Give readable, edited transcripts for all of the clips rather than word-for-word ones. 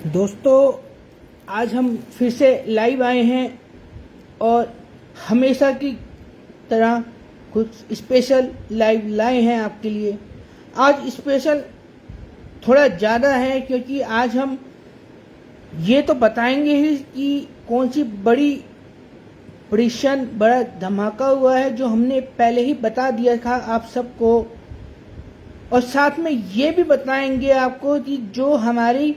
दोस्तों, आज हम फिर से लाइव आए हैं और हमेशा की तरह कुछ स्पेशल लाइव लाए हैं आपके लिए। आज स्पेशल थोड़ा ज़्यादा है क्योंकि आज हम ये तो बताएंगे ही कि कौन सी बड़ी प्रेडिक्शन, बड़ा धमाका हुआ है जो हमने पहले ही बता दिया था आप सबको, और साथ में ये भी बताएंगे आपको कि जो हमारी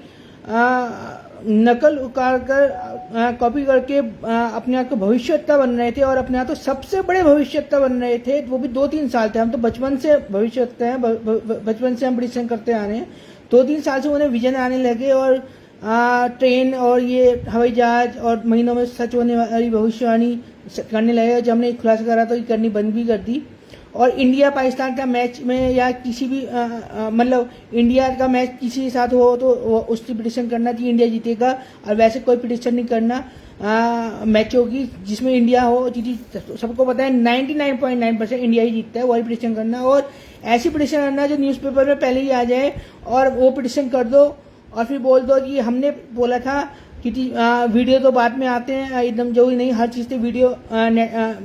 नकल उतार कर कॉपी करके अपने आप को भविष्यवक्ता बन रहे थे और अपने आप तो सबसे बड़े भविष्यवक्ता बन रहे थे, वो भी 2-3 साल थे। हम तो बचपन से भविष्यवक्ता हैं, बचपन से हम प्रेडिक्शन करते आ रहे हैं। 2-3 साल से उन्हें विजन आने लगे और ट्रेन और ये हवाई जहाज और महीनों में सच होने वाली भविष्यवाणी करने लगे। जब हमने खुलासा करा तो ये करनी बंद भी कर दी। और इंडिया पाकिस्तान का मैच में या किसी भी मतलब इंडिया का मैच किसी के साथ हो तो उसकी प्रेडिक्शन करना कि इंडिया जीतेगा, और वैसे कोई प्रेडिक्शन नहीं करना मैचों की जिसमें इंडिया हो। क्योंकि सबको पता है 99.9% इंडिया ही जीतता है, वही प्रेडिक्शन करना। और ऐसी प्रेडिक्शन करना जो न्यूज़पेपर में पहले ही आ जाए और वो प्रेडिक्शन कर दो और फिर बोल दो कि हमने बोला था। क्योंकि वीडियो तो बाद में आते हैं, एकदम जरूरी नहीं हर चीज़ से वीडियो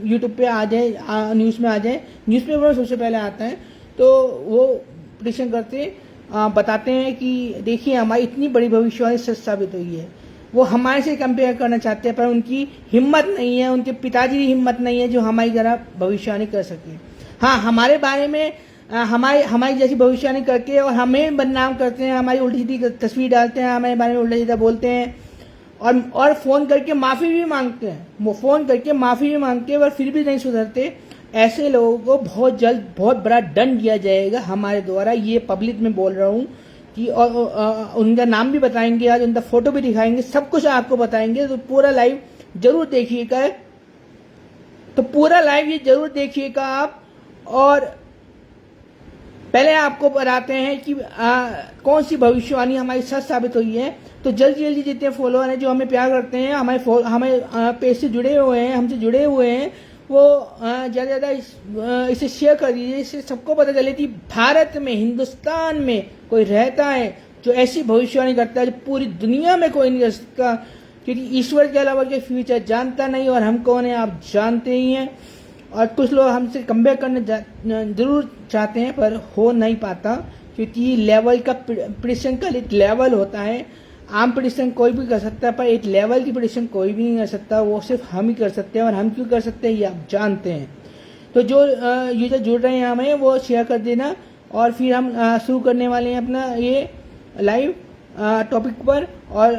यूट्यूब पे आ जाए, न्यूज़ में आ जाए। न्यूज़पेपर में सबसे पहले आता है तो वो प्रेडिक्शन करते बताते हैं कि देखिए हमारी इतनी बड़ी भविष्यवाणी सच साबित हुई है। वो हमारे से कंपेयर करना चाहते हैं पर उनकी हिम्मत नहीं है, उनके पिताजी की हिम्मत नहीं है जो हमारी तरह भविष्यवाणी कर सके। हाँ, हमारे बारे में हमारी जैसी भविष्यवाणी करके और हमें बदनाम करते हैं, हमारी उल्टी सीधी तस्वीर डालते हैं, हमारे बारे में उल्टा सीधा बोलते हैं और फोन करके माफी भी मांगते हैं। वो फोन करके माफी भी मांगते हैं और फिर भी नहीं सुधरते। ऐसे लोगों को बहुत जल्द बहुत बड़ा दंड दिया जाएगा हमारे द्वारा। ये पब्लिक में बोल रहा हूँ कि और उनका नाम भी बताएंगे, आज उनका फोटो भी दिखाएंगे, सब कुछ आपको बताएंगे। तो पूरा लाइव जरूर देखिएगा, तो पूरा लाइव ये जरूर देखिएगा आप। और पहले आपको बताते हैं कि कौन सी भविष्यवाणी हमारी सच साबित हुई है। तो जल्दी जल्दी जितने फॉलोअर हैं जो हमें प्यार करते हैं, हमें पेज से जुड़े हुए हैं, हमसे जुड़े हुए हैं, वो ज़्यादा ज़्यादा इसे शेयर कर दीजिए। इससे सबको पता चले कि भारत में, हिंदुस्तान में कोई रहता है जो ऐसी भविष्यवाणी करता है जो पूरी दुनिया में कोई नहीं कर सकता। क्योंकि ईश्वर के अलावा के फ्यूचर जानता नहीं, और हम कौन है आप जानते ही हैं। और कुछ लोग हमसे कंपेयर करने जरूर चाहते हैं पर हो नहीं पाता, क्योंकि लेवल का प्रेडिक्शन का एक लेवल होता है। आम प्रेडिक्शन कोई भी कर सकता है पर एक लेवल की प्रेडिक्शन कोई भी नहीं कर सकता, वो सिर्फ हम ही कर सकते हैं। और हम क्यों कर सकते हैं ये आप जानते हैं। तो जो यूजर जुड़ रहे हैं हमें वो शेयर कर देना, और फिर हम शुरू करने वाले हैं अपना ये लाइव टॉपिक पर। और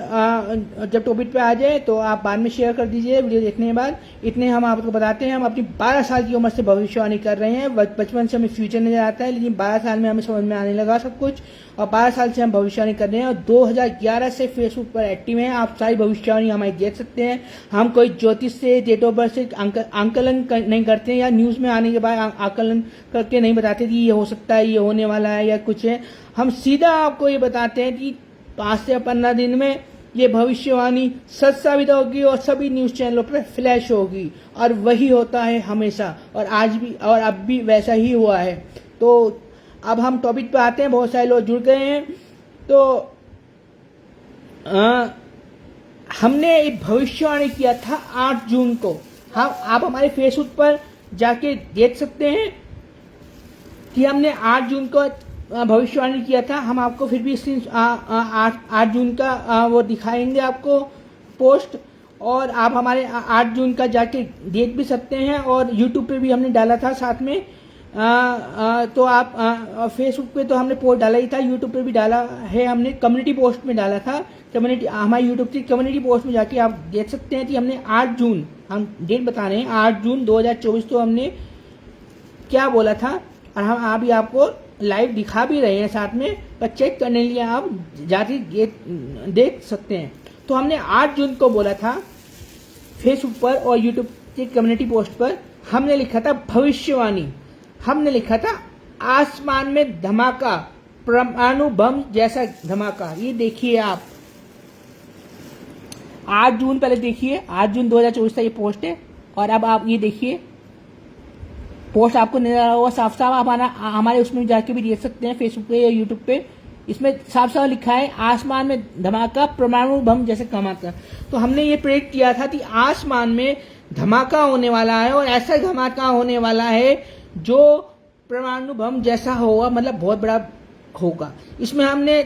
जब टॉपिक पे आ जाए तो आप बाद में शेयर कर दीजिए वीडियो देखने के बाद। इतने हम आपको बताते हैं, हम अपनी 12 साल की उम्र से भविष्यवाणी कर रहे हैं। बचपन से हमें फ्यूचर नजर आता है, लेकिन 12 साल में हमें समझ में आने लगा सब कुछ, और 12 साल से हम भविष्यवाणी कर रहे हैं। और 2011 से फेसबुक पर एक्टिव हैं, आप सारी भविष्यवाणी हमारी देख सकते हैं। हम कोई ज्योतिष से, डेट ऑफ बर्थ से आंकलन नहीं करते हैं, या न्यूज़ में आने के बाद आकलन करके नहीं बताते कि ये हो सकता है, ये होने वाला है या कुछ है। हम सीधा आपको ये बताते हैं कि 5 से 15 दिन में ये भविष्यवाणी सच साबित होगी और सभी न्यूज चैनलों पर फ्लैश होगी। और वही होता है हमेशा, और आज भी और अब भी वैसा ही हुआ है। तो अब हम टॉपिक पे आते हैं, बहुत सारे लोग जुड़ गए हैं। तो हमने एक भविष्यवाणी किया था 8 जून को। हम आप हमारे फेसबुक पर जाके देख सकते हैं कि हमने 8 जून को भविष्यवाणी किया था। हम आपको फिर भी 8 जून का वो दिखाएंगे आपको पोस्ट, और आप हमारे 8 जून का जाके देख भी सकते हैं। और यूट्यूब पे भी हमने डाला था साथ में। तो आप फेसबुक पे तो हमने पोस्ट डाला ही था, यूट्यूब पे भी डाला है हमने, कम्युनिटी पोस्ट में डाला था। कम्युनिटी हमारी यूट्यूब की कम्युनिटी पोस्ट में जाके आप देख सकते हैं कि हमने 8 जून, हम डेट बता रहे हैं 8 जून 2024 तो हमने क्या बोला था। और हम अभी आपको लाइव दिखा भी रहे हैं साथ में, पर चेक करने के लिए आप जाके देख सकते हैं। तो हमने 8 जून को बोला था फेसबुक पर और यूट्यूब के कम्युनिटी पोस्ट पर। हमने लिखा था भविष्यवाणी, हमने लिखा था आसमान में धमाका, परमाणु बम जैसा धमाका। ये देखिए आप 8 जून, पहले देखिए 8 जून 2024 का ये पोस्ट है। और अब आप ये देखिए पोस्ट आपको नजर आ रहा होगा साफ साफ। आप हमारे उसमें जाके भी देख सकते हैं फेसबुक पे या यूट्यूब पे इसमें साफ साफ लिखा है आसमान में धमाका, परमाणु बम जैसे धमाका। तो हमने ये प्रेडिक्ट किया था कि आसमान में धमाका होने वाला है और ऐसा धमाका होने वाला है जो परमाणु बम जैसा होगा, मतलब बहुत बड़ा होगा। इसमें हमने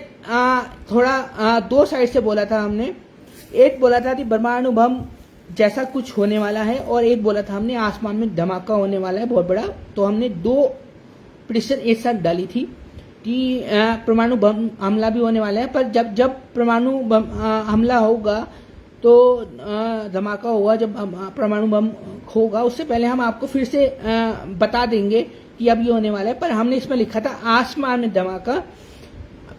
थोड़ा दो साइड से बोला था। हमने एक बोला था कि परमाणु बम जैसा कुछ होने वाला है और एक बोला था हमने आसमान में धमाका होने वाला है बहुत बड़ा। तो हमने दो प्रेडिक्शन एक साथ डाली थी कि परमाणु बम हमला भी होने वाला है, पर जब परमाणु बम हमला होगा तो धमाका होगा, जब परमाणु बम होगा उससे पहले हम आपको फिर से बता देंगे कि अब ये होने वाला है। पर हमने इसमें लिखा था आसमान में धमाका,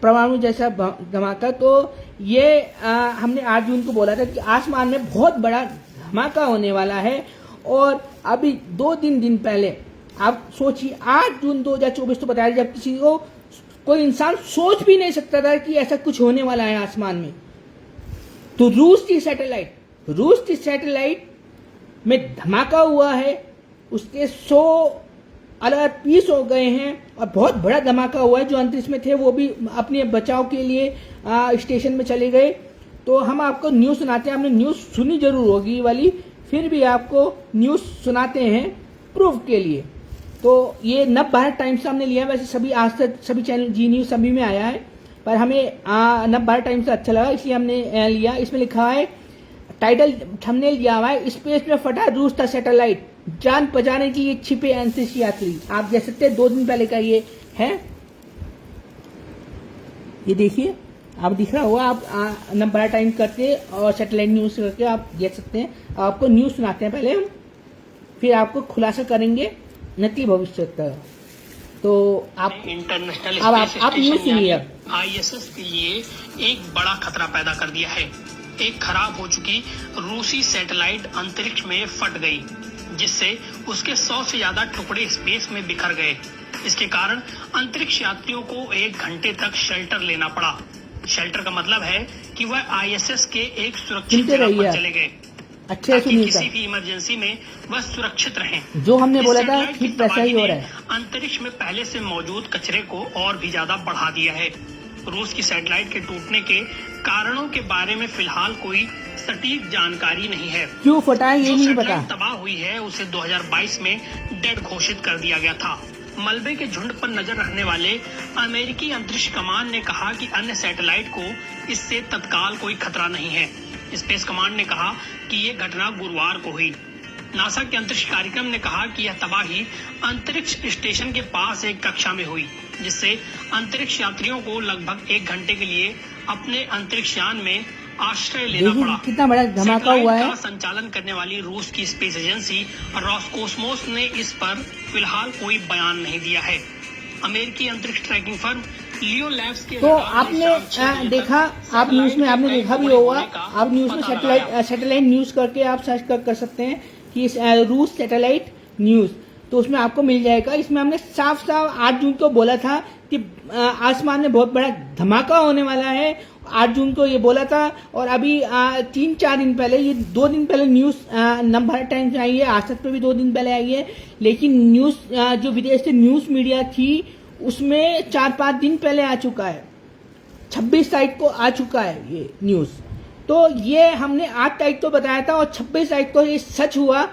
परमाणु जैसा धमाका। तो ये हमने 8 जून को बोला था कि आसमान में बहुत बड़ा धमाका होने वाला है। और अभी 2 दिन पहले आप सोचिए, 8 जून 2024 तो बताया, जब किसी को कोई इंसान सोच भी नहीं सकता था कि ऐसा कुछ होने वाला है आसमान में। तो रूस की सैटेलाइट में धमाका हुआ है, उसके 100 अलग पीस हो गए हैं और बहुत बड़ा धमाका हुआ है। जो अंतरिक्ष में थे वो भी अपने बचाव के लिए स्टेशन में चले गए। तो हम आपको न्यूज़ सुनाते हैं, आपने न्यूज़ सुनी जरूर होगी ये वाली, फिर भी आपको न्यूज़ सुनाते हैं प्रूफ के लिए। तो ये नवभारत टाइम्स से हमने लिया है, वैसे सभी आज तक सभी चैनल जी न्यूज़ सभी में आया है, पर हमें नवभारत टाइम्स से अच्छा लगा इसलिए हमने लिया। इसमें लिखा है, टाइटल थंबनेल दिया हुआ है, स्पेस में फटा रूस का सैटेलाइट, जान बचाने के लिए छिपे अंतरिक्ष यात्री। आप देख सकते हैं 2 दिन पहले का ये है, ये देखिए, आप दिख रहा होगा। आप नवभारत टाइम्स करके और सैटेलाइट न्यूज़ करके आप देख सकते हैं। आपको न्यूज़ सुनाते हैं पहले हम, फिर आपको खुलासा करेंगे नकली भविष्य का। तो आप इंटरनेशनल अब आप न्यूज़ सुनिए। ISS के लिए एक बड़ा खतरा पैदा कर दिया है। एक खराब हो चुकी रूसी सैटेलाइट अंतरिक्ष में फट गई, जिससे उसके 100 से ज्यादा टुकड़े स्पेस में बिखर गए। इसके कारण अंतरिक्ष यात्रियों को 1 घंटे तक शेल्टर लेना पड़ा। शेल्टर का मतलब है कि वह ISS के एक सुरक्षित जगह पर चले गए, अच्छे सुनिए, किसी भी इमरजेंसी में वह सुरक्षित रहें। जो हमने बोला था ठीक वैसा ही हो रहा है। अंतरिक्ष में पहले से मौजूद कचरे को और भी ज्यादा बढ़ा दिया है। रूस की सैटेलाइट के टूटने के कारणों के बारे में फिलहाल कोई सटीक जानकारी नहीं है। क्यों फटा ये नहीं पता। तबाह हुई है उसे 2022 में डेड घोषित कर दिया गया था। मलबे के झुंड पर नजर रखने वाले अमेरिकी अंतरिक्ष कमान ने कहा कि अन्य सैटेलाइट को इससे तत्काल कोई खतरा नहीं है। स्पेस कमांड ने कहा कि ये घटना गुरुवार को हुई। नासा के अंतरिक्ष कार्यक्रम ने कहा कि यह तबाही अंतरिक्ष स्टेशन के पास एक कक्षा में हुई, जिससे अंतरिक्ष यात्रियों को लगभग 1 घंटे के लिए अपने अंतरिक्ष यान में आश्रय लेना पड़ा। कितना बड़ा धमाका हुआ है। संचालन करने वाली रूस की स्पेस एजेंसी रॉसकोस्मोस ने इस पर फिलहाल कोई बयान नहीं दिया है। अमेरिकी अंतरिक्ष ट्रैकिंग फर्म लियो लैब्स के तो आपने देखा, आप न्यूज में आपने देखा भी होगा। आप न्यूज में सैटेलाइट न्यूज करके आप सर्च कर सकते हैं कि रूस सैटेलाइट न्यूज, तो उसमें आपको मिल जाएगा। इसमें हमने साफ 8 जून को बोला था कि आसमान में बहुत बड़ा धमाका होने वाला है। 8 जून को ये बोला था और अभी 3-4 दिन पहले, ये 2 दिन पहले न्यूज नवभारत टाइम्स में आई है, आज तक पे भी 2 दिन पहले आई है। लेकिन न्यूज जो विदेश से न्यूज मीडिया थी उसमें 4-5 दिन पहले आ चुका है, 26 तारीख को आ चुका है ये न्यूज। तो ये हमने 8 तारीख को बताया था और 26 तारीख को ये सच हुआ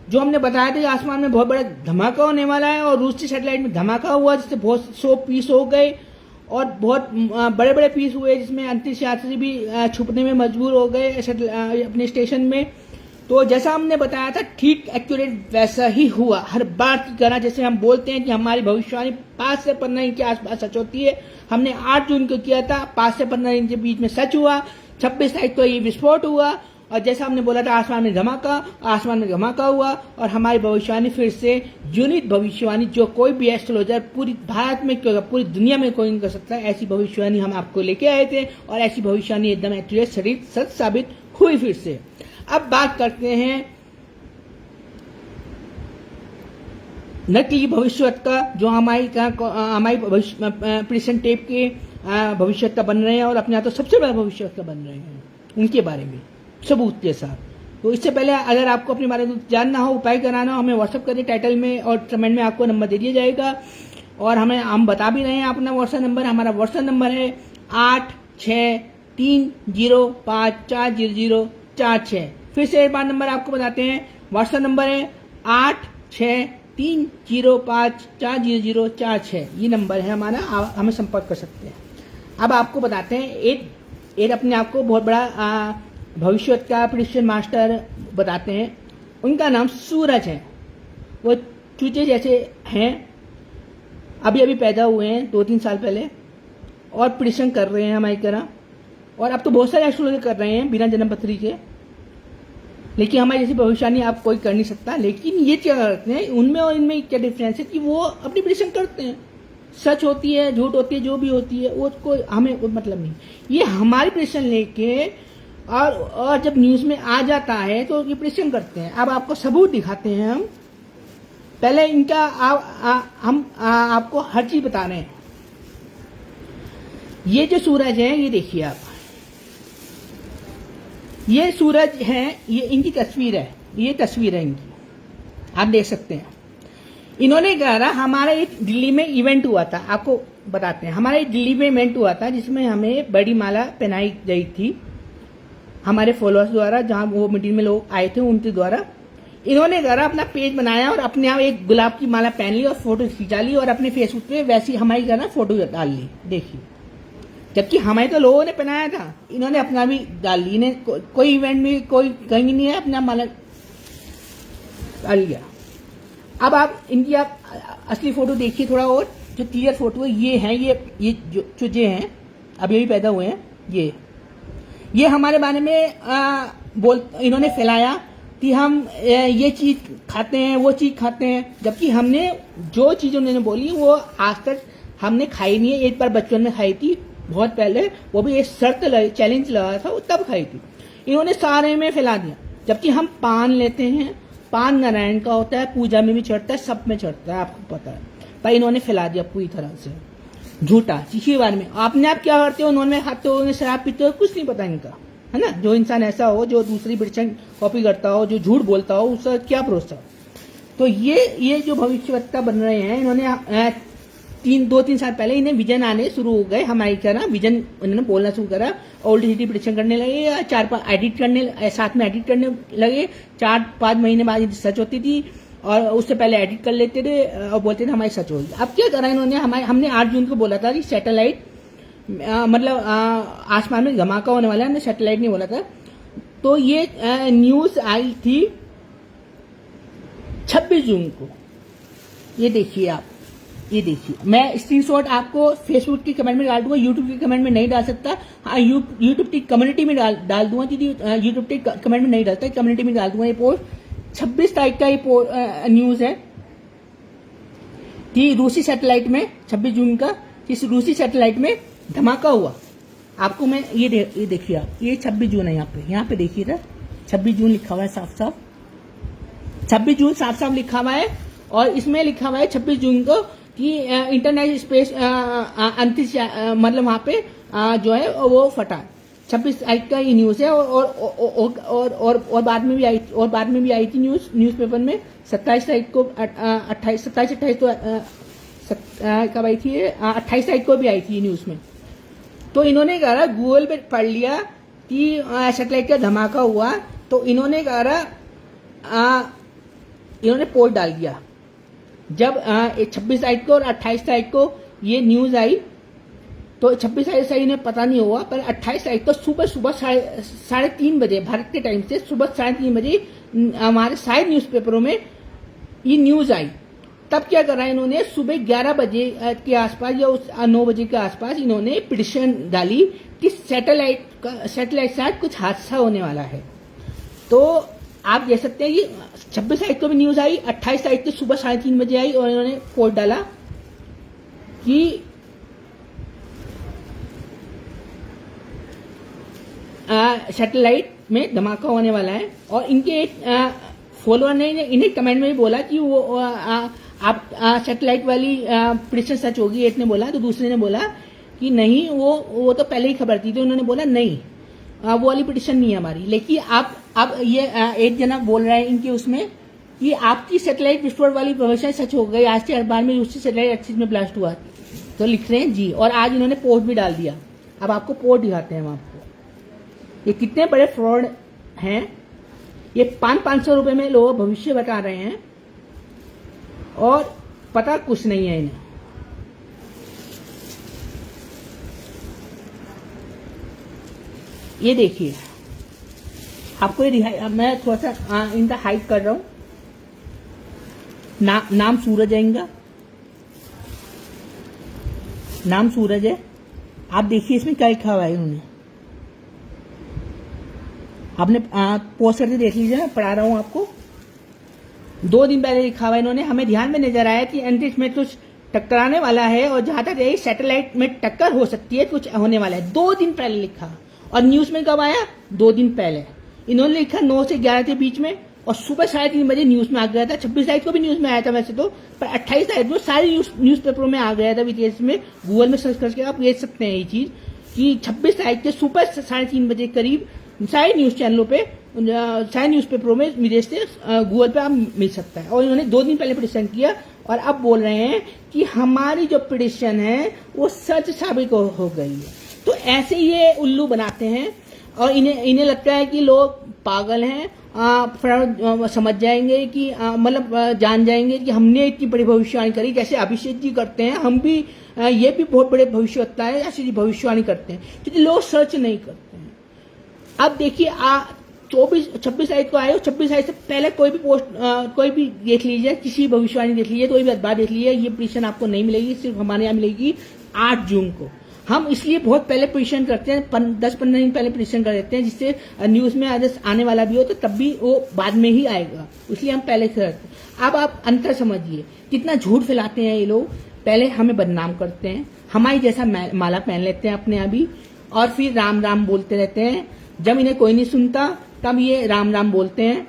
जो हमने बताया था कि आसमान में बहुत बड़ा धमाका होने वाला है। और रूस की सैटेलाइट में धमाका हुआ जिससे बहुत 100 पीस हो गए और बहुत बड़े बड़े पीस हुए, जिसमें अंतरिक्ष यात्री भी छुपने में मजबूर हो गए अपने स्टेशन में। तो जैसा हमने बताया था ठीक एक्यूरेट वैसा ही हुआ। हर बार की तरह जैसे हम बोलते हैं कि हमारी भविष्यवाणी 5 से 15 दिन के आसपास सच होती है, हमने 8 जून को किया था, 5 से 15 दिन के बीच में सच हुआ। 26 तारीख को ये विस्फोट हुआ और जैसा हमने बोला था आसमान में धमाका हुआ और हमारी भविष्यवाणी फिर से यूनिक भविष्यवाणी, जो कोई भी एस्ट्रोलॉजर पूरी भारत में क्यों पूरी दुनिया में कोई नहीं कर सकता, ऐसी भविष्यवाणी हम आपको लेके आए थे और ऐसी भविष्यवाणी एकदम एक्यूरेट सच साबित हुई फिर से। अब बात करते हैं नकली भविष्य का, जो हमारी प्रेजेंट टेप के भविष्य का बन रहे हैं और अपने यहाँ तो सबसे बड़ा भविष्य का बन रहे हैं, उनके बारे में सबूत के साथ। तो इससे पहले अगर आपको अपने बारे में जानना हो, उपाय कराना हो, हमें व्हाट्सअप करिए, टाइटल में और कमेंट में आपको नंबर दे दिया जाएगा। और हम बता भी रहे हैं अपना व्हाट्सएप नंबर। हमारा व्हाट्सएप नंबर है 8630540046। फिर से एक बार नंबर आपको बताते हैं, व्हाट्सएप नंबर है 8630540046। ये नंबर है हमारा, आप हमें संपर्क कर सकते हैं। अब आपको बताते हैं एक अपने आप को बहुत बड़ा भविष्य का प्रेडिक्शन मास्टर बताते हैं। उनका नाम सूरज है। वो चूचे जैसे हैं, अभी पैदा हुए हैं 2-3 साल पहले, और प्रेडिक्शन कर रहे हैं हमारी तरह। और अब तो बहुत सारे एस्ट्रोलॉजर कर रहे हैं बिना जन्म पत्री के, लेकिन हमारी जैसी भविष्यवाणी आप कोई कर नहीं सकता। लेकिन ये क्या करते हैं, उनमें और इनमें क्या डिफरेंस है कि वो अपनी प्रेडिक्शन करते हैं। सच होती है, झूठ होती है, जो भी होती है वो कोई हमें मतलब नहीं। ये हमारी प्रेडिक्शन लेके और जब न्यूज में आ जाता है तो ये प्रेडिक्शन करते हैं। अब आपको सबूत दिखाते हैं हम। पहले इनका हम आपको हर चीज बता रहे हैं। ये जो सूरज है, ये देखिए आप, ये सूरज है, ये इनकी तस्वीर है, ये तस्वीर है इनकी, आप देख सकते हैं। इन्होंने कहा हमारा एक दिल्ली में इवेंट हुआ था, आपको बताते हैं। हमारा एक दिल्ली में इवेंट हुआ था जिसमें हमें बड़ी माला पहनाई गई थी हमारे फॉलोअर्स द्वारा, जहां वो मीटिंग में लोग आए थे उनके द्वारा। इन्होंने कहा अपना पेज बनाया और अपने आप एक गुलाब की माला पहन ली और फोटो खिंचा ली और अपने फेसबुक पे वैसी हमारी कहना फोटो डाल ली। देखिए, जबकि हमारे तो लोगों ने पहनाया था, इन्होंने अपना भी डाल ली। इन्हें कोई इवेंट में कोई कहीं नहीं है, अपना माला डाल लिया। अब आप इनकी आप असली फोटो देखिए थोड़ा, और जो क्लियर फोटो है ये है, ये जो चूजे हैं अभी पैदा हुए हैं, ये हमारे बारे में इन्होंने फैलाया कि हम ये चीज खाते हैं, वो चीज खाते हैं, जबकि हमने जो चीज उन्होंने बोली वो आज तक हमने खाई नहीं है। एक बार बचपन में खाई थी बहुत पहले, वो भी एक शर्त चैलेंज लगा था, वो तब खाई थी। इन्होंने सारे में फैला दिया। जबकि हम पान लेते हैं, पान नारायण का होता है, पूजा में भी चढ़ता है, सब में चढ़ता है, आपको पता है, पर इन्होंने फैला दिया पूरी तरह से झूठा किसी बारे में। आपने आप क्या करते हो, उन्होंने खाते हो, उन्हें शराब पीते हो, कुछ नहीं पता इनका, है ना। जो इंसान ऐसा हो जो दूसरी प्रेडिक्शन कॉपी करता हो, जो झूठ बोलता हो, उसका क्या भरोसा। तो ये जो भविष्यवक्ता बन रहे हैं, इन्होंने 2-3 साल पहले इन्हें विजन आने शुरू हो गए हमारी तरह। विजन उन्होंने बोलना शुरू करा, ओल्ड सिटी प्रेडिक्शन करने लगे, 4-5 एडिट करने, साथ में एडिट करने लगे। 4-5 महीने बाद सच होती थी और उससे पहले एडिट कर लेते थे और बोलते थे हमारी सच होगी। अब क्या करा इन्होंने, हमने 8 जून को बोला था कि सैटेलाइट मतलब आसमान में धमाका होने वाला है, हमने सैटेलाइट नहीं बोला था। तो ये न्यूज आई थी 26 जून को। ये देखिए आप, ये देखिए, मैं स्क्रीनशॉट आपको फेसबुक की कमेंट में डाल दूंगा, यूट्यूब की कमेंट में नहीं डाल सकता। हाँ, यूट्यूब की कम्युनिटी में डाल दूंगा, क्योंकि यूट्यूब की कमेंट में नहीं डालता, कम्युनिटी में डाल दूंगा। ये पोस्ट 26 तारीख का ये न्यूज है कि रूसी सैटेलाइट में 26 जून का इस रूसी सैटेलाइट में धमाका हुआ। आपको मैं ये देखिए आप, ये 26 जून है, यहाँ पे देखिए था 26 जून लिखा हुआ है, साफ साफ 26 जून साफ साफ लिखा हुआ है। और इसमें लिखा हुआ है 26 जून को कि इंटरनेशनल स्पेस अंतरिक्ष मतलब वहां पे जो है वो फटा। 26 तारीख का ये न्यूज है। और बाद में भी आई थी न्यूज़पेपर में 27 तारीख को, 27-28 तो कब आई थी, 28 तारीख को भी आई थी न्यूज में। तो इन्होंने कहा गूगल पे पढ़ लिया कि सैटेलाइट का धमाका हुआ, तो इन्होंने कहा इन्होंने पोस्ट डाल दिया। जब 26 तारीख को और 28 तारीख को ये न्यूज आई, तो 26 तारीख से इन्हें पता नहीं हुआ, पर 28 तारीख को सुबह 3:30 बजे भारत के टाइम से सुबह 3:30 बजे हमारे सारे न्यूज़पेपरों में ये न्यूज आई। तब क्या करा इन्होंने, सुबह 11 बजे के आसपास या 9 बजे के आसपास इन्होंने पिटीशन डाली कि सैटेलाइट शायद कुछ हादसा होने वाला है। तो आप देख सकते हैं ये 26 तारीख को भी न्यूज आई, 28 तारीख को सुबह 3:30 बजे आई और इन्होंने पोस्ट डाला कि सैटेलाइट में धमाका होने वाला है। और इनके एक फॉलोअर ने इन्हें कमेंट में भी बोला कि वो आप सैटेलाइट वाली प्रेडिक्शन सच होगी, एक ने बोला, तो दूसरे ने बोला कि नहीं, वो तो पहले ही खबर थी। तो उन्होंने बोला नहीं, वो वाली प्रेडिक्शन नहीं है हमारी। लेकिन अब ये एक जना बोल रहा है इनके उसमें ये आपकी सैटेलाइट विस्फोट वाली भविष्यवाणी सच हो गई। आज के अखबार में रूसी सैटेलाइट एक्सिस में ब्लास्ट हुआ, तो लिख रहे हैं जी। और आज इन्होंने पोस्ट भी डाल दिया। अब आपको पोस्ट दिखाते हैं हम आपको, ये कितने बड़े फ्रॉड हैं। ये 500 रुपए में लोग भविष्य बता रहे हैं और पता कुछ नहीं है इन्हें। ये देखिए, आपको ये मैं थोड़ा सा इनका हाइड कर रहा हूं। नाम सूरज है इनका, नाम सूरज है। आप देखिए इसमें क्या लिखा हुआ है इन्होंने, आपने पोस्ट करके देख लीजिए, मैं पढ़ा रहा हूं आपको। 2 दिन पहले लिखा हुआ है इन्होंने, हमें ध्यान में नजर आया कि अंतरिक्ष में कुछ टकराने वाला है और जहां तक यही सैटेलाइट में टक्कर हो सकती है, कुछ होने वाला है। 2 दिन पहले लिखा, और न्यूज में कब आया? 2 दिन पहले इन्होंने लिखा 9 से 11 के बीच में, और सुबह 3:30 बजे न्यूज में आ गया था। 26 तारीख को भी न्यूज में आया था वैसे तो, पर 28 तारीख को सारे न्यूज पेपरों में आ गया था विदेश में। गूगल में सर्च करके आप देख सकते हैं ये चीज कि 26 तारीख के सुबह 3:30 बजे करीब सारे न्यूज चैनलों पे, सारे न्यूज पेपरों में विदेश से गूगल पे आप मिल सकता है। और इन्होंने 2 दिन पहले प्रेडिक्शन किया और अब बोल रहे हैं कि हमारी जो प्रेडिक्शन है वो सच साबित हो गई है। तो ऐसे ये उल्लू बनाते हैं और इन्हें लगता है कि लोग पागल हैं, समझ जाएंगे कि मतलब जान जाएंगे कि हमने इतनी बड़ी भविष्यवाणी करी, जैसे अभिषेक जी करते हैं। हम भी ये भी बहुत बड़े भविष्यवक्ता है, ऐसी जी भविष्यवाणी करते हैं, क्योंकि लोग सर्च नहीं करते हैं। अब देखिए 26 तारीख को आए, 26 तारीख से पहले कोई भी पोस्ट कोई भी देख लीजिए, किसी भविष्यवाणी देख लीजिए, कोई भी अखबार देख लीजिए, ये प्रेडिक्शन आपको नहीं मिलेगी, सिर्फ हमारे यहाँ मिलेगी 8 जून को। हम इसलिए बहुत पहले प्रेडिक्शन करते हैं, 10-15 दिन पहले प्रेडिक्शन कर देते हैं, जिससे न्यूज में आने वाला भी हो तो तब भी वो बाद में ही आएगा, इसलिए हम पहले करते हैं। अब आप अंतर समझिए, कितना झूठ फैलाते हैं ये लोग। पहले हमें बदनाम करते हैं, हमारी जैसा माला पहन लेते हैं अपने अभी, और फिर राम राम बोलते रहते हैं। जब इन्हें कोई नहीं सुनता तब ये राम राम बोलते हैं,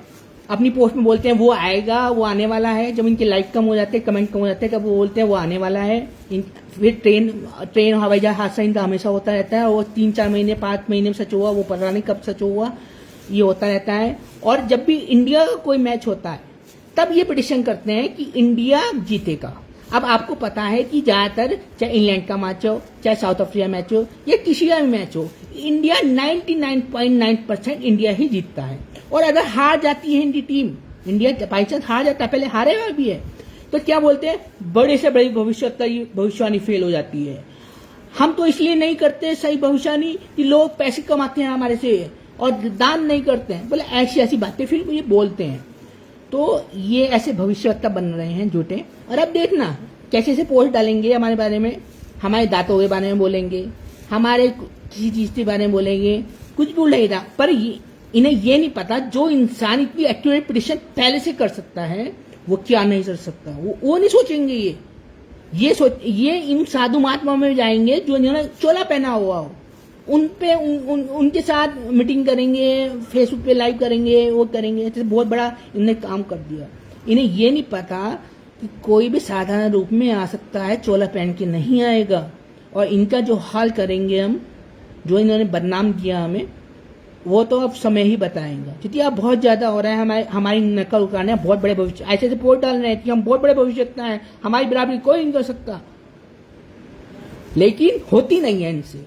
अपनी पोस्ट में बोलते हैं वो आएगा, वो आने वाला है। जब इनके लाइक कम हो जाते हैं, कमेंट कम हो जाते हैं, तब वो बोलते हैं वो आने वाला है। फिर ट्रेन हवाई जहाज हादसा इनका हमेशा होता रहता है, वो 3-4 महीने 5 महीने में सच हुआ, वो पता नहीं कब सच हुआ, ये होता रहता है। और जब भी इंडिया का कोई मैच होता है तब ये प्रेडिक्शन करते हैं कि इंडिया जीतेगा। अब आपको पता है कि ज्यादातर चाहे इंग्लैंड का मैच हो, चाहे साउथ अफ्रीका मैच हो, या किसी का भी मैच हो, इंडिया 99.9% इंडिया ही जीतता है। और अगर हार जाती है India team, India by chance हार जाता है, पहले हारे हुआ भी है, तो क्या बोलते हैं, बड़े से बड़ी भविष्यवाणी फेल हो जाती है। हम तो इसलिए नहीं करते सही भविष्यवाणी कि लोग पैसे कमाते हैं हमारे से और दान नहीं करते हैं, बोले ऐसी बातें फिर ये बोलते हैं। तो ये ऐसे भविष्यवक्ता बन रहे हैं झूठे। और अब देखना कैसे से पोस्ट डालेंगे हमारे बारे में, हमारे दांतों के बारे में बोलेंगे, हमारे किसी चीज के बारे में बोलेंगे, कुछ भी उल्टा। पर इन्हें ये नहीं पता, जो इंसान इतनी एक्यूरेट प्रेडिक्शन पहले से कर सकता है वो क्या नहीं कर सकता। वो नहीं सोचेंगे, ये इन साधु महात्मा में जाएंगे जो इन्होंने चोला पहना हुआ हो, उनके साथ मीटिंग करेंगे, फेसबुक पे लाइव करेंगे, वो करेंगे। तो बहुत बड़ा इन्होंने काम कर दिया। इन्हें ये नहीं पता कि कोई भी साधारण रूप में आ सकता है, चोला पहन के नहीं आएगा। और इनका जो हाल करेंगे हम, जो इन्होंने बदनाम किया हमें, वो तो अब समय ही बताएंगा। क्योंकि अब बहुत ज्यादा हो रहा है, हमारी नकल उतारने बहुत बड़े भविष्य ऐसे पोस्ट डाल रहे हैं कि हम बहुत बड़े भविष्यवक्ता हैं, हमारी बराबरी कोई नहीं कर सकता, लेकिन होती नहीं है इनसे।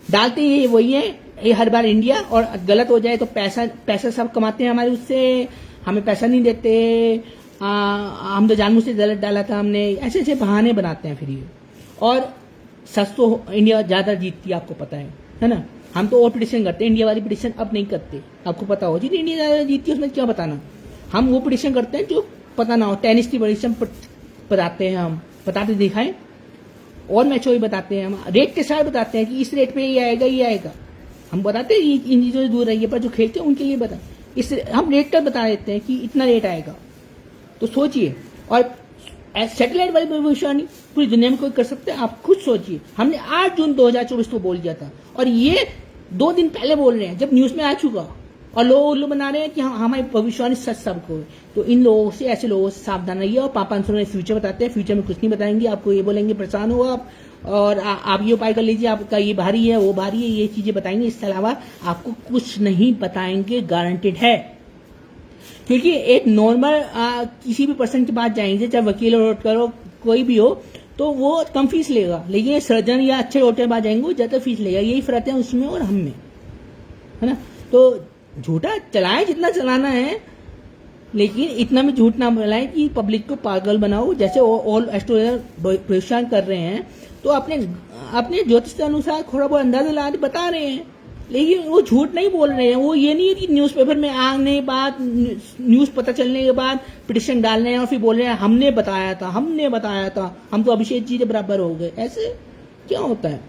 डालते ही वही है, ये हर बार इंडिया, और गलत हो जाए तो पैसा सब कमाते हैं हमारे उससे, हमें पैसा नहीं देते, हम तो जानबूझ से गलत डाला था हमने, ऐसे बहाने बनाते हैं फिर ये। और सच तो इंडिया ज्यादा जीतती है, आपको पता है ना। हम तो और प्रेडिक्शन करते हैं, इंडिया वाली प्रेडिक्शन अब नहीं करते, आपको पता हो। जितनी इंडिया ज्यादा जीतती है उसमें क्या बताना, हम वो प्रेडिक्शन करते हैं जो पता ना हो। टेनिस की प्रेडिक्शन बताते हैं, हम बताते दिखाएं, और मैचों भी बताते हैं, हम रेट के साथ बताते हैं कि इस रेट पे ये आएगा, हम बताते हैं इन चीजों से दूर रहिए, पर जो खेलते हैं उनके लिए इस हम रेट का बता देते हैं कि इतना रेट आएगा। तो सोचिए, और सैटेलाइट वाली भविष्यवाणी पूरी दुनिया में कोई कर सकता है, आप खुद सोचिए। हमने 8 जून 2024 को बोल दिया था, और ये 2 दिन पहले बोल रहे हैं, जब न्यूज में आ चुका, और लोग बना रहे हैं कि हमारी भविष्यवाणी सच सबको। तो इन लोगों से, ऐसे लोगों से सावधान रहिए। और 500 में फ्यूचर बताते हैं, फ्यूचर में कुछ नहीं बताएंगे आपको, ये बोलेंगे परेशान हो आप, और आप ये उपाय कर लीजिए, आपका ये भारी है, वो भारी है, ये चीजें बताएंगे। इसके अलावा आपको कुछ नहीं बताएंगे, गारंटेड है। क्योंकि एक नॉर्मल किसी भी पर्सन के पास जाएंगे, चाहे वकील हो, करो, कोई भी हो, तो वो कम फीस लेगा। लेकिन ये सर्जन या अच्छे डॉक्टर के पास जाएंगे वो ज्यादा फीस लेगा। यही फर्क है उसमें और हम में, है ना। तो झूठा चलाएं जितना चलाना है, लेकिन इतना भी झूठ ना बोलाएं कि पब्लिक को पागल बनाओ। जैसे ऑल एस्ट्रोलॉजर परेशान कर रहे हैं, तो अपने ज्योतिष के अनुसार थोड़ा बहुत अंदाजा ला बता रहे हैं, लेकिन वो झूठ नहीं बोल रहे हैं। वो ये नहीं है कि न्यूज़पेपर में आने के बाद, न्यूज़ पता चलने के बाद पिटिशन डाल रहे हैं और फिर बोल रहे हैं हमने बताया था, हम तो अभिषेक जी के बराबर हो गए। ऐसे क्या होता है?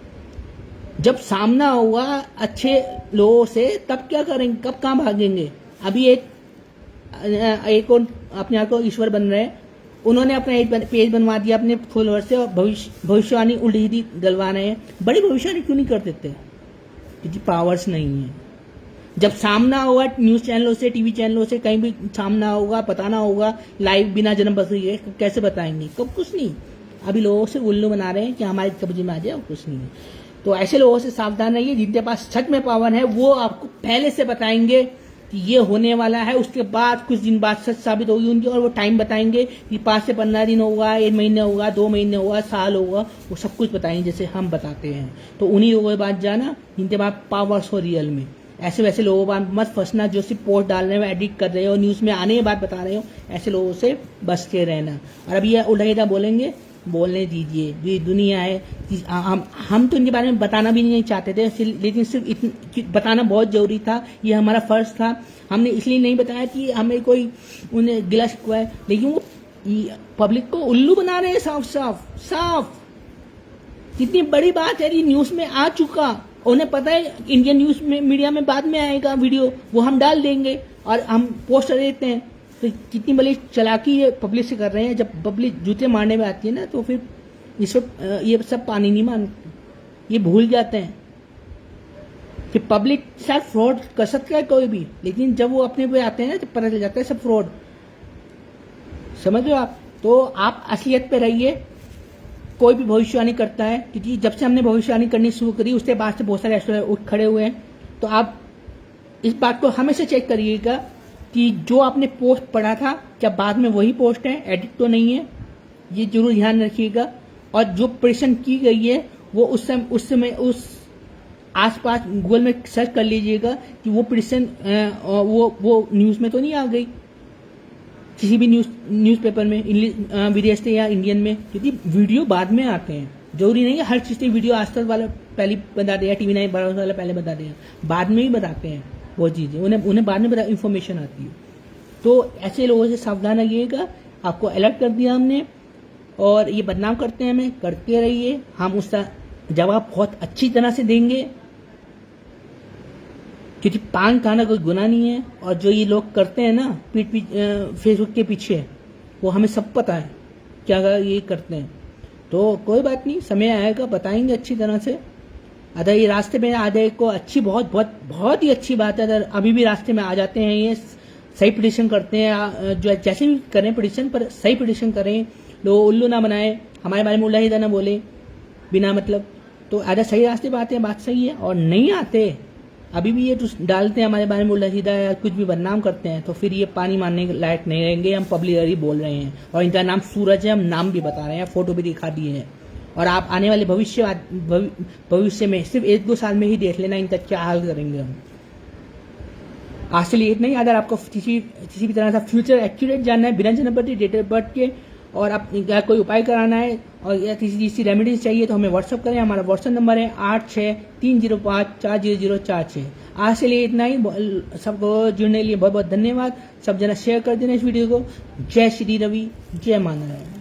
जब सामना होगा अच्छे लोगों से तब क्या करेंगे, कब कहाँ भागेंगे? अभी एक और अपने आप को ईश्वर बन रहे हैं, उन्होंने अपना एक पेज बनवा दिया अपने फॉलोअर से और भविष्यवाणी उल्टी डलवा रहे हैं। बड़ी भविष्यवाणी क्यों नहीं कर देते? क्योंकि पावर्स नहीं है। जब सामना होगा न्यूज चैनलों से, टीवी चैनलों से, कहीं भी सामना होगा, बताना होगा लाइव बिना जन्म बसरी है, कैसे बताएंगे? कब? कुछ नहीं। अभी लोगों से उल्लू बना रहे हैं कि हमारे कब्जे में आ जाए, कुछ नहीं है। तो ऐसे लोगों से सावधान रहिए। जिनके पास सच में पावर है वो आपको पहले से बताएंगे कि ये होने वाला है, उसके बाद कुछ दिन बाद सच साबित होगी उनकी, और वो टाइम बताएंगे कि 5 से 15 दिन होगा, 1 महीने होगा, 2 महीने होगा, साल होगा, वो सब कुछ बताएंगे जैसे हम बताते हैं। तो उन्हीं लोगों के बाद जाना जिनके पास पावर्स हो रियल में। ऐसे वैसे लोगों के बाद मत फंसना जो सिर्फ पोस्ट डाल रहे हो, एडिट कर रहे हो, न्यूज में आने के बाद बता रहे हो। ऐसे लोगों से बच के रहना। और अभी ये उल्टा बोलेंगे, बोलने दीजिए। ये दुनिया है, हम तो इनके बारे में बताना भी नहीं चाहते थे, लेकिन सिर्फ बताना बहुत जरूरी था। ये हमारा फर्ज था। हमने इसलिए नहीं बताया कि हमें कोई उन्हें गिला शिकवा है, लेकिन वो पब्लिक को उल्लू बना रहे हैं साफ। कितनी बड़ी बात है, ये न्यूज में आ चुका। उन्हें पता है इंडियन न्यूज में, मीडिया में बाद में आएगा वीडियो, वो हम डाल देंगे और हम पोस्ट देते हैं। तो कितनी बड़ी चालाकी ये पब्लिक से कर रहे हैं। जब पब्लिक जूते मारने में आती है ना, तो फिर ये सब पानी नहीं मानते, ये भूल जाते हैं कि पब्लिक शायद फ्रॉड कर सकता है कोई भी, लेकिन जब वो अपने पे आते हैं ना, तो पता चल जाता है सब फ्रॉड। समझ लो आप। तो आप असलियत पे रहिए। कोई भी भविष्यवाणी करता है, क्योंकि जब से हमने भविष्यवाणी करनी शुरू करी उसके बाद से बहुत सारे एस्ट्रोलॉजर उठ खड़े हुए हैं। तो आप इस बात को हमेशा चेक करिएगा कि जो आपने पोस्ट पढ़ा था क्या बाद में वही पोस्ट है, एडिट तो नहीं है। ये जरूर ध्यान रखिएगा। और जो प्रेडिक्शन की गई है वो उस समय उस आसपास गूगल में सर्च कर लीजिएगा कि वो प्रेडिक्शन वो न्यूज में तो नहीं आ गई, किसी भी न्यूज़पेपर में, विदेश से या इंडियन में। क्योंकि वीडियो बाद में आते हैं, जरूरी नहीं है हर चीज के वीडियो आज तक वाला पहले बता देगा, TV 9 वाला पहले बता देगा, बाद में ही बताते हैं वो चीजें, उन्हें बाद में इंफॉर्मेशन आती है। तो ऐसे लोगों से सावधान रहिएगा। आपको अलर्ट कर दिया हमने, और ये बदनाम करते हैं हमें, करते रहिए। हम उसका जवाब बहुत अच्छी तरह से देंगे, क्योंकि पान खाना कोई गुनाह नहीं है। और जो ये लोग करते हैं ना फेसबुक के पीछे, वो हमें सब पता है क्या ये करते हैं। तो कोई बात नहीं, समय आएगा बताएंगे अच्छी तरह से। अगर ये रास्ते में आ जाए को अच्छी, बहुत ही अच्छी बात है। अगर अभी भी रास्ते में आ जाते हैं, ये सही प्रेडिक्शन करते हैं, जो जैसे भी करें प्रेडिक्शन, पर सही प्रेडिक्शन करें, लोग उल्लू ना बनाए, हमारे बारे में उल्टा ही ना बोले बिना मतलब। तो अगर सही रास्ते पे आते हैं बात सही है, और नहीं आते अभी भी ये डालते हैं हमारे बारे में उल्टा सीधा या कुछ भी बदनाम करते हैं, तो फिर ये पानी मारने के लायक नहीं रहेंगे। हम पब्लिकली बोल रहे हैं, और इनका नाम सूरज है, हम नाम भी बता रहे हैं, फोटो भी दिखा दिए हैं। और आप आने वाले भविष्य में सिर्फ 1-2 साल में ही देख लेना इनका क्या हाल करेंगे हम। आज से लेट नहीं। अगर आपको किसी भी तरह का फ्यूचर एक्यूरेट जानना है बिना जन्म तिथि, डेट ऑफ बर्थ के, और आप कोई उपाय कराना है और या किसी रेमेडीज चाहिए, तो हमें व्हाट्सअप करें। हमारा व्हाट्सअप नंबर है 8630540046। आज से लिए इतना ही। सबको जुड़ने के लिए बहुत बहुत धन्यवाद। सब जना शेयर कर देना इस वीडियो को। जय श्री रवि, जय मानव।